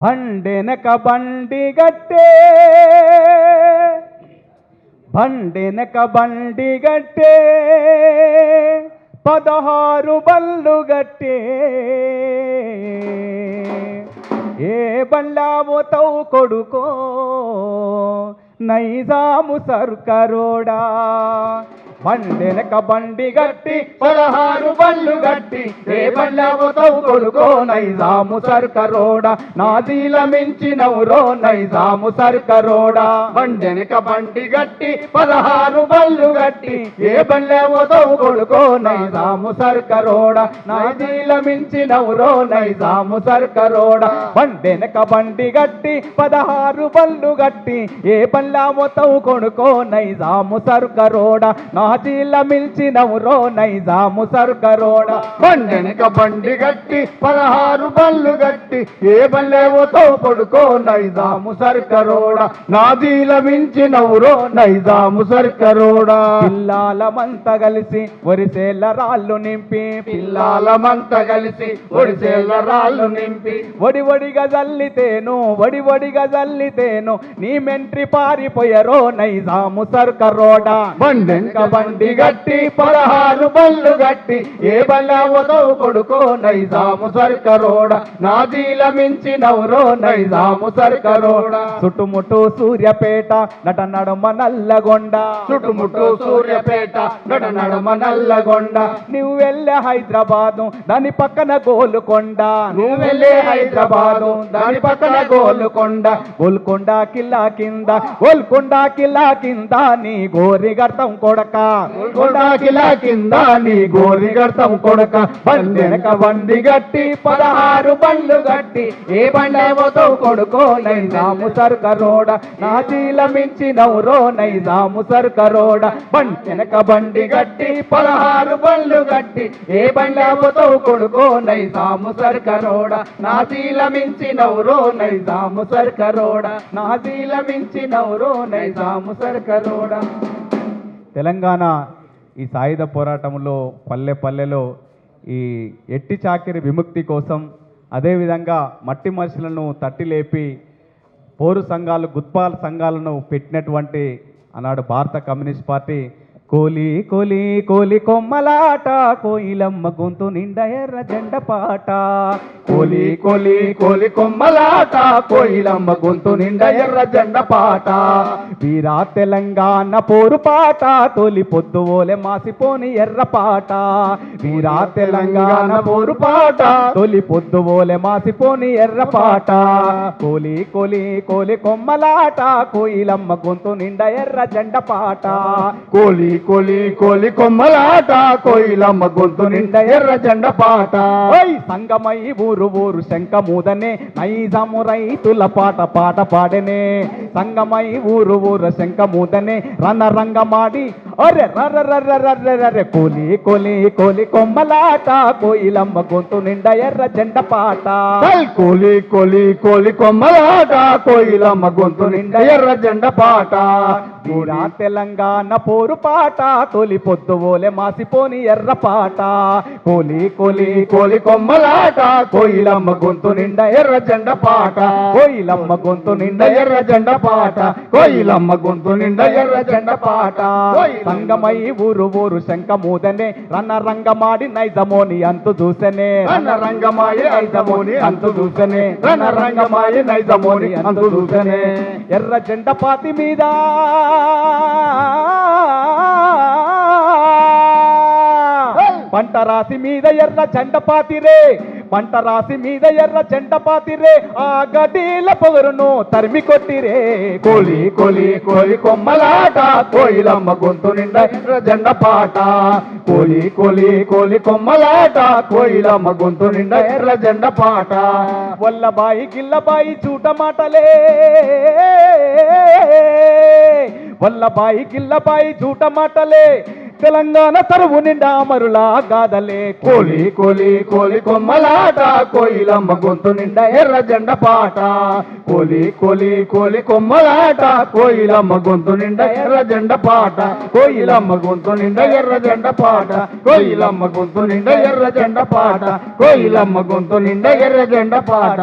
బండెనక బండి గట్టే బండెనక బండి గట్టే 16 బళ్ళు గట్టే ఏ బండ్లామోతవు కొడుకో నైజాము సర్కరోడా బండెనక బండి గట్టి 16 బళ్ళు గట్టి ఏ బండ్లామోతవు కొడుకో నైజాము సర్కరోడా నాదీల మించినవురో నైజాము సర్కరోడా బండెనక బండి గట్టి 16 బళ్ళు గట్టి ఏ బండ్లామోతవు కొడుకో నైజాము సర్కరోడా నాదీల మించినవురో నైజాము సర్కరోడా బండెనక బండి గట్టి 16 బళ్ళు గట్టి ఏ బండ్లామోతవు కొడుకో నైజాము సర్కరోడా నాదీల మించినవురో నైజాము సర్కరోడా బండెనక బండి గట్టి 16 బళ్ళు గట్టి ఏ బండ్లామోతవు కొడుకో నైజాము సర్కరోడా నాదీల మించినవురో నైజాము సర్కరోడా పిల్లాలమంత కలిసి వరిసేల రాళ్ళు నింపి పిల్లాలమంత కలిసి ఒడిసేల రాళ్ళు నింపి ఒడివడిగా జల్లితేను ఒడివడిగా జల్లితేను నీ మెంట్రి పారిపోయరో నైజాము సర్కరోడా బండెనక బండి గట్టి 16 బళ్ళు గట్టి ఏ బండ్లామోతవు కొడుకో నైజాము సర్కరోడా నాదీల మించినవురో నైజాము సర్కరోడా చుట్టుముట్టు సూర్యపేట నట నడుమ నల్లగొండ చుట్టుముట్టు సూర్యపేట నట నడుమ నల్లగొండ నువ్వు వెళ్ళే హైదరాబాదు దాని పక్కన గోలుకొండ నువ్వు వెళ్ళే హైదరాబాదు దాని పక్కన గోల్కొండ గోల్కొండ కిల్లా కింద గోల్కొండ కిల్లా కింద నీ గోరి గర్తం కొడక గోల్కొండ కిలా కింద నీ గోరి గర్తం కొడక బండెనక బండి గట్టి 16 బళ్ళు గట్టి ఏ బండ్లామోతవు కొడుకో నైజాము సర్కరోడా నాదీల మించినవురో నైజాము సర్కరోడా బండెనక బండి గట్టి 16 బళ్ళు గట్టి ఏ బండ్లామోతవు కొడుకో నైజాము సర్కరోడా నాదీల మించినవురో నైజాము సర్కరోడా నాదీల మించినవురో నైజాము సర్కరోడా. తెలంగాణ ఈ సాయుధ పోరాటంలో పల్లె పల్లెలో ఈ ఎట్టి చాకిరి విముక్తి కోసం అదేవిధంగా మట్టి మనుషులను తట్టి లేపి పోరు సంఘాలు గుత్పాల్ సంఘాలను పెట్టినటువంటి ఆనాడు భారత కమ్యూనిస్ట్ పార్టీ కోలి కోలి కోలి కొమ్మలాట కోయిలమ్మ గొంతు నిండా ఎర్ర జెండ పాట కోలి కోలి కోలి కొమ్మలాట కోయిలమ్మ గొంతు నిండా ఎర్ర జెండ పాట వీరా తెలంగాణ పోరు పాట తొలి పొద్దు ఓలే మాసిపోని ఎర్ర పాట వీరా తెలంగాణ పోరు పాట తొలి పొద్దు ఓలే మాసిపోని ఎర్ర పాట కోలి కోలి కోలి కొమ్మలాట కోయిలమ్మ గొంతు నిండా ఎర్ర జెండ పాట కోలి కోలి కోలి కొమ్మలాట కోయిలమ్మ గొంతు నిండా ఎర్ర జెండ పాట సంగమై ఊరు ఊరు శంఖమూదనే నైజాము రైతుల పాట పాట పాడనే సంగమై ఊరు ఊరు శంఖమూదనే రణరంగమాడి అరే రర్ర కోలి కోలి కోలి కొమ్మలాట కోయిలమ్మ గొంతు నిండా ఎర్ర జెండ పాట కోలి కోలి కోలి కొమ్మలాట కోయిలమ్మ గొంతు నిండా ఎర్ర జెండ పాట వీరా తెలంగాణ పోరు పాట తొలి పొద్దు ఓలే మాసిపోని ఎర్ర పాట కోలి కోలి కోలి కొమ్మలాట కోయిలమ్మ గొంతు నిండా ఎర్ర జెండ పాట కోయిలమ్మ గొంతు నిండా ఎర్ర జెండ పాట కోయిలమ్మ గొంతు నిండా ఎర్ర జెండ పాట సంగమై ఊరు ఊరు శంఖమూదనే రణరంగమాడి నైజమోని అంతు చూసనే రణరంగమాయి నైజమోని అంతు చూసనే రణరంగమాయి నైజమోని అంతు చూసనే ఎర్ర జెండ పాతి మీద పంట రాసి మీద ఎర్ర జెండ పాతిరే పంట రాసి మీద ఎర్ర జెండ పాతిరే ఆ గడీల పొగరును తరిమి కొట్టిరే కోలి కోలి కోలి కొమ్మలాట కోయిలమ్మ గొంతు నిండా ఎర్ర జెండ పాట కోలి కోలి కోలి కొమ్మలాట కోయిలమ్మ గొంతు నిండా ఎర్ర జెండ పాట వల్లబాయి గిల్లబాయి చూట మాటలే వల్లబాయి గిల్లబాయి చూట మాటలే తెలంగాణ తరువు నిండా అమరులా గాదలే కోలి కోలి కోలి కొమ్మలాట కోయిలమ్మ గొంతు నిండా ఎర్ర జెండ పాట కోలి కోలి కోలి కొమ్మలాట కోయిలమ్మ గొంతు నిండా ఎర్ర జెండ పాట కోయిలమ్మ గొంతు నిండా ఎర్ర జెండ పాట కోయిలమ్మ గొంతు నిండా ఎర్ర జెండ పాట కోయిలమ్మ గొంతు నిండా ఎర్ర జెండ పాట